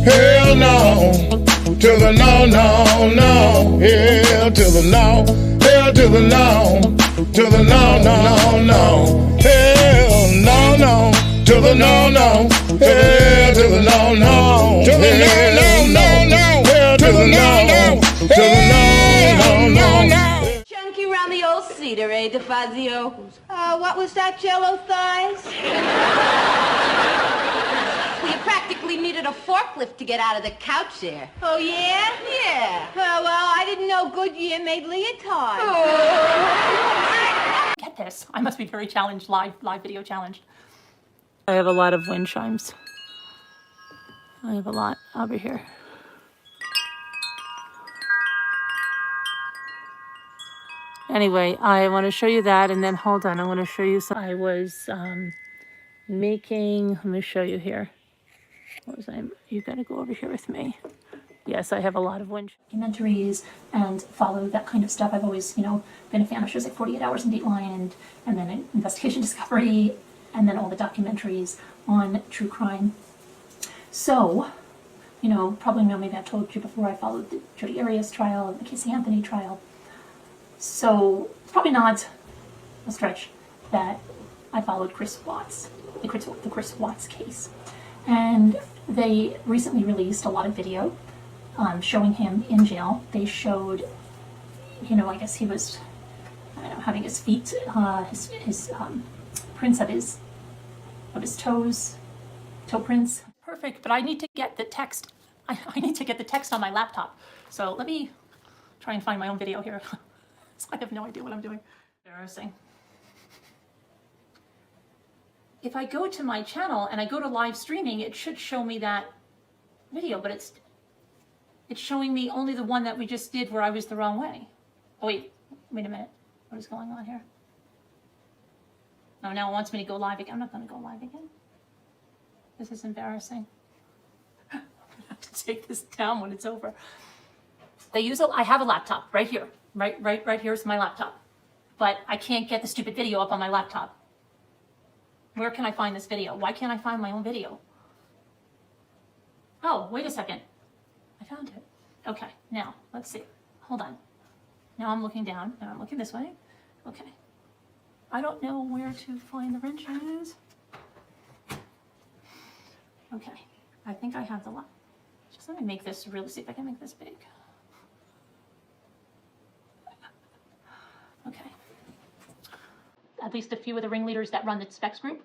hell no. To the no, no, no. Hell to the no. Hell to the no. To the no, no, no. Hell no, no. To the no, no. Hell to the no, no. To the no, no, no, no. Hell to the no, no. To the no, no, no. Chunky round the old cedar, eh, DeFazio? What was that, Jello thighs? Well, you practically needed a forklift to get out of the couch there. Oh, yeah? Yeah. Well, I didn't know Goodyear made leotards. Oh. Get this. I must be very challenged, live video challenged. I have a lot of wind chimes. I have a lot over here. Anyway, I want to show you that, and then hold on, I want to show you some. I was making, let me show you here. What was I? You got to go over here with me. Yes, I have a lot of wind documentaries and follow that kind of stuff. I've always, been a fan of shows like 48 Hours in Dateline and then Investigation Discovery, and then all the documentaries on true crime. So, probably know, maybe I've told you before, I followed the Jodi Arias trial, the Casey Anthony trial. So, it's probably not a stretch that I followed Chris Watts, the Chris Watts case. And they recently released a lot of video showing him in jail. They showed, I guess he was, having his feet, his prints of his toes, toe prints. Perfect, but I need to get the text. I need to get the text on my laptop. So let me try and find my own video here. I have no idea what I'm doing. Embarrassing. If I go to my channel and I go to live streaming, it should show me that video, but it's showing me only the one that we just did where I was the wrong way. Oh, wait a minute. What is going on here? Oh, now it wants me to go live again. I'm not going to go live again. This is embarrassing. I'm going to have to take this down when it's over. I have a laptop right here. Right here is my laptop. But I can't get the stupid video up on my laptop. Where can I find this video? Why can't I find my own video? Oh, wait a second. I found it. Okay, now, let's see. Hold on. Now I'm looking down, and I'm looking this way. Okay. I don't know where to find the wrenches. Okay, I think I have the lot. Just let me make this really, see if I can make this big. Okay. At least a few of the ringleaders that run the Specs group.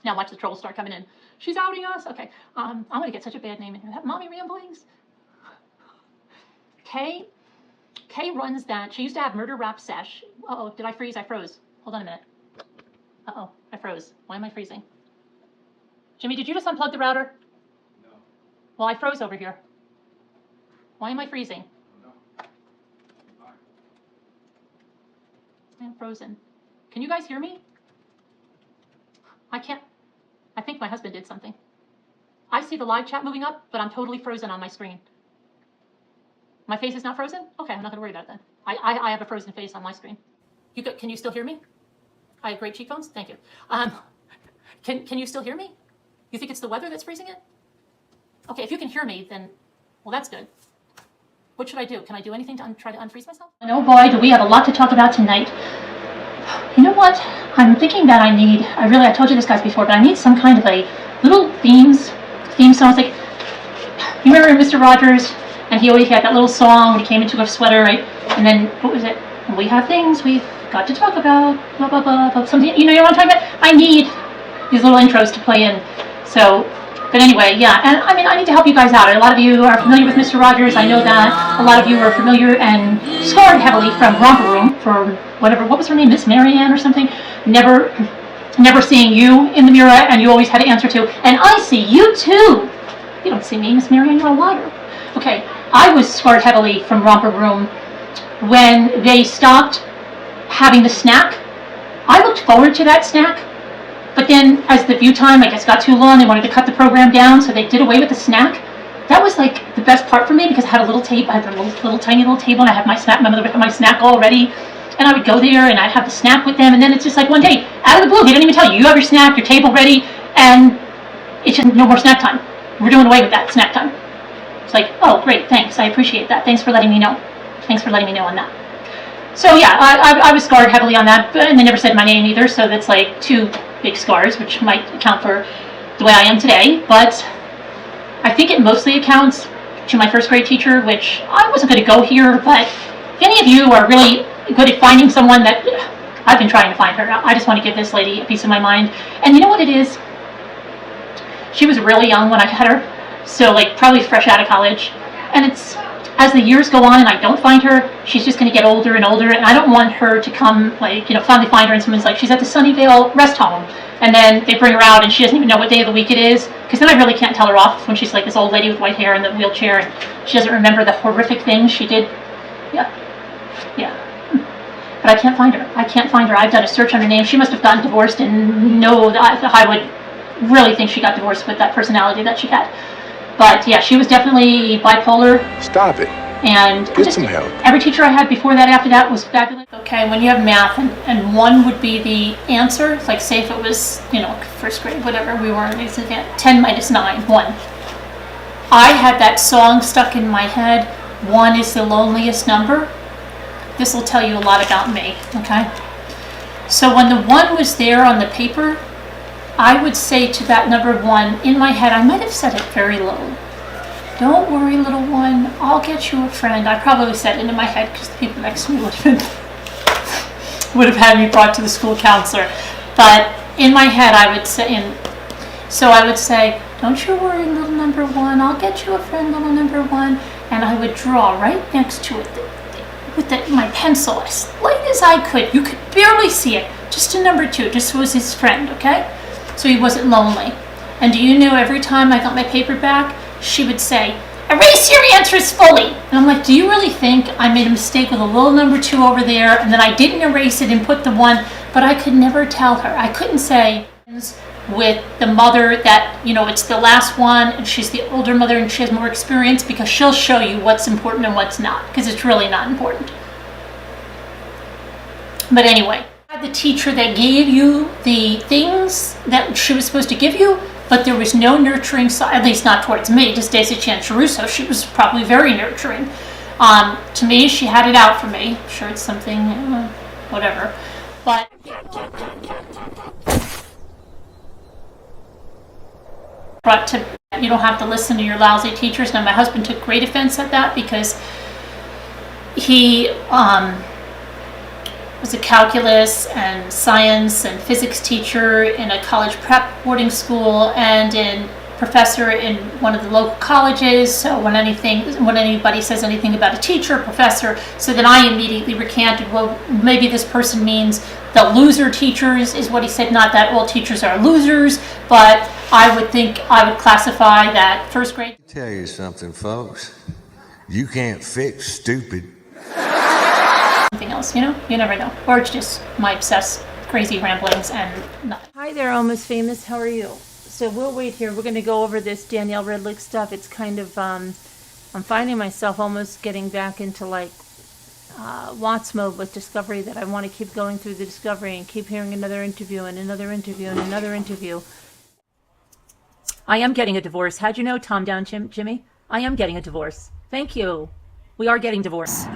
Now watch the trolls start coming in. She's outing us. Okay, I'm gonna get such a bad name in here. Mommy Ramblings. Kay runs that. She used to have Murder Rap Sesh. Uh-oh, did I freeze? I froze. Hold on a minute. Uh-oh, I froze. Why am I freezing? Jimmy, did you just unplug the router? No. Well, I froze over here. Why am I freezing? No. I'm frozen. Can you guys hear me? I can't. I think my husband did something. I see the live chat moving up, but I'm totally frozen on my screen. My face is not frozen? Okay, I'm not going to worry about it then. I have a frozen face on my screen. Can you still hear me? I have great cheekbones? Thank you. Can you still hear me? You think it's the weather that's freezing it? Okay, if you can hear me, then, well, that's good. What should I do? Can I do anything to try to unfreeze myself? And oh boy, do we have a lot to talk about tonight. You know what? I'm thinking that I told you this guys before, but I need some kind of a little theme song. It's like, you remember Mr. Rogers? And he always had that little song when he came into a sweater, right? And then, what was it? We have things we've got to talk about, blah, blah, blah, blah. Something, you know what I'm talking about? I need these little intros to play in. So, but anyway, yeah. And I need to help you guys out. A lot of you are familiar with Mr. Rogers. I know that. A lot of you are familiar and scarred heavily from Romper Room for whatever, what was her name? Miss Marianne or something? Never seeing you in the mirror, and you always had to answer to, and I see you too. You don't see me, Miss Marianne, you're a liar. Okay, I was scarred heavily from Romper Room when they stopped having the snack. I looked forward to that snack, but then as the view time, I guess, got too long, they wanted to cut the program down, so they did away with the snack. That was like the best part for me because I had a little table, I had a little tiny little table, and I had my snack, my mother would have my snack all ready, and I would go there and I'd have the snack with them, and then it's just like one day, out of the blue, they didn't even tell you, you have your snack, your table ready, and it's just no more snack time. we're doing away with that snack time. It's like, oh, great, thanks, I appreciate that. Thanks for letting me know. Thanks for letting me know on that. So yeah, I was scarred heavily on that, and they never said my name either, so that's like 2 big scars, which might account for the way I am today. But I think it mostly accounts to my first grade teacher, which I wasn't going to go here, but if any of you are really good at finding someone that, I've been trying to find her. I just want to give this lady a piece of my mind. And you know what it is? She was really young when I had her, so like probably fresh out of college. And it's, as the years go on and I don't find her, she's just going to get older and older, and I don't want her to come, like, you know, finally find her and someone's like, she's at the Sunnyvale rest home, and then they bring her out and she doesn't even know what day of the week it is, because then I really can't tell her off when she's like this old lady with white hair in the wheelchair and she doesn't remember the horrific things she did. Yeah. But I can't find her. I can't find her. I've done a search on her name. She must have gotten divorced, and no, I would really think she got divorced with that personality that she had. But yeah, she was definitely bipolar. Stop it. And get some help. Every teacher I had before that, after that, was fabulous. Okay, when you have math and 1 would be the answer, like say if it was, you know, first grade, whatever, we were in 10 minus 9, 1. I had that song stuck in my head, 1 is the loneliest number. This will tell you a lot about me, okay? So when the 1 was there on the paper, I would say to that number 1, in my head, I might have said it very low. Don't worry, little one, I'll get you a friend. I probably said it in my head because the people next to me would have had me brought to the school counselor. But in my head, I would say, so I would say, don't you worry, little number 1, I'll get you a friend, little number 1. And I would draw right next to it with my pencil as light as I could. You could barely see it. Just a number 2, just was his friend, okay? So he wasn't lonely. And do you know every time I got my paper back, she would say, erase your answers fully. And I'm like, do you really think I made a mistake with a little number 2 over there and then I didn't erase it and put the 1? But I could never tell her. I couldn't say with the mother that, you know, it's the last one and she's the older mother and she has more experience, because she'll show you what's important and what's not, because it's really not important. But anyway, the teacher that gave you the things that she was supposed to give you, but there was no nurturing side, at least not towards me. To Stacy Chan Charuso, she was probably very nurturing. To me, she had it out for me. I'm sure it's something, whatever. But brought to, you don't have to listen to your lousy teachers. Now, my husband took great offense at that because he was a calculus and science and physics teacher in a college prep boarding school and in professor in one of the local colleges. So when anybody says anything about a teacher or professor, so then I immediately recanted, well, maybe this person means the loser teachers is what he said, not that all teachers are losers, but I would think I would classify that first grade. I'll tell you something, folks. You can't fix stupid. Something else, you know? You never know. Or it's just my obsessed, crazy ramblings and nothing. Hi there, Almost Famous. How are you? So we'll wait here. We're going to go over this Danielle Redlick stuff. It's kind of, I'm finding myself almost getting back into like Watts mode with Discovery, that I want to keep going through the Discovery and keep hearing another interview and another interview and another interview. I am getting a divorce. How'd you know, Tom Down Jimmy? I am getting a divorce. Thank you. We are getting divorced.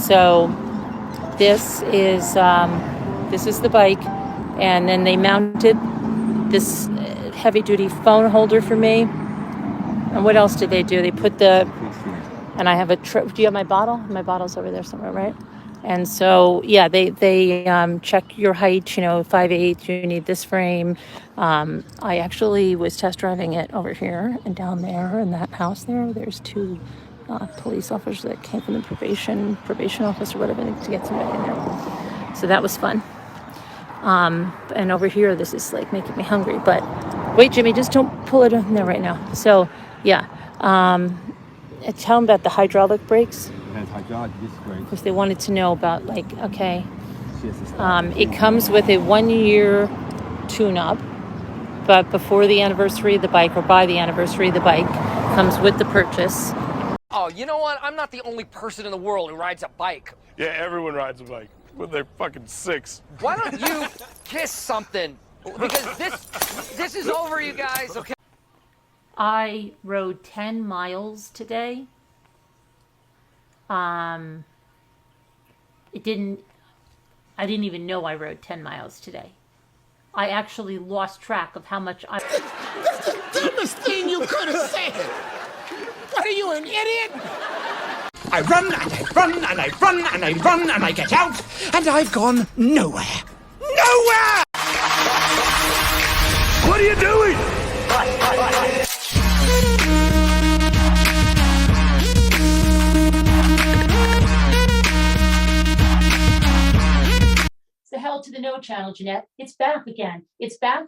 So this is the bike, and then they mounted this heavy-duty phone holder for me. And what else did they do? They put and I have do you have my bottle? My bottle's over there somewhere, right? And so, yeah, they check your height, you know, 5'8", you need this frame. I actually was test driving it over here and down there in that house there. There's 2 police officers that came from the probation office or whatever to get somebody in there. So that was fun. And over here, this is like making me hungry. But wait, Jimmy, just don't pull it in there right now. So, yeah. Tell them about the hydraulic brakes. Because they wanted to know about, like, okay. It comes with a 1-year tune-up. But before the anniversary of the bike, or by the anniversary of the bike, comes with the purchase. Oh, you know what? I'm not the only person in the world who rides a bike. Yeah, everyone rides a bike, but they're fucking 6. Why don't you kiss something? Because this is over, you guys, okay? I rode 10 miles today. I didn't even know I rode 10 miles today. I actually lost track of how much I... That's the dumbest thing you could have said! What are you, an idiot? I run and I run and I run and I run and I get out, and I've gone nowhere. Nowhere! What are you doing? It's the Hell to the No channel, Jeanette. It's back again. It's back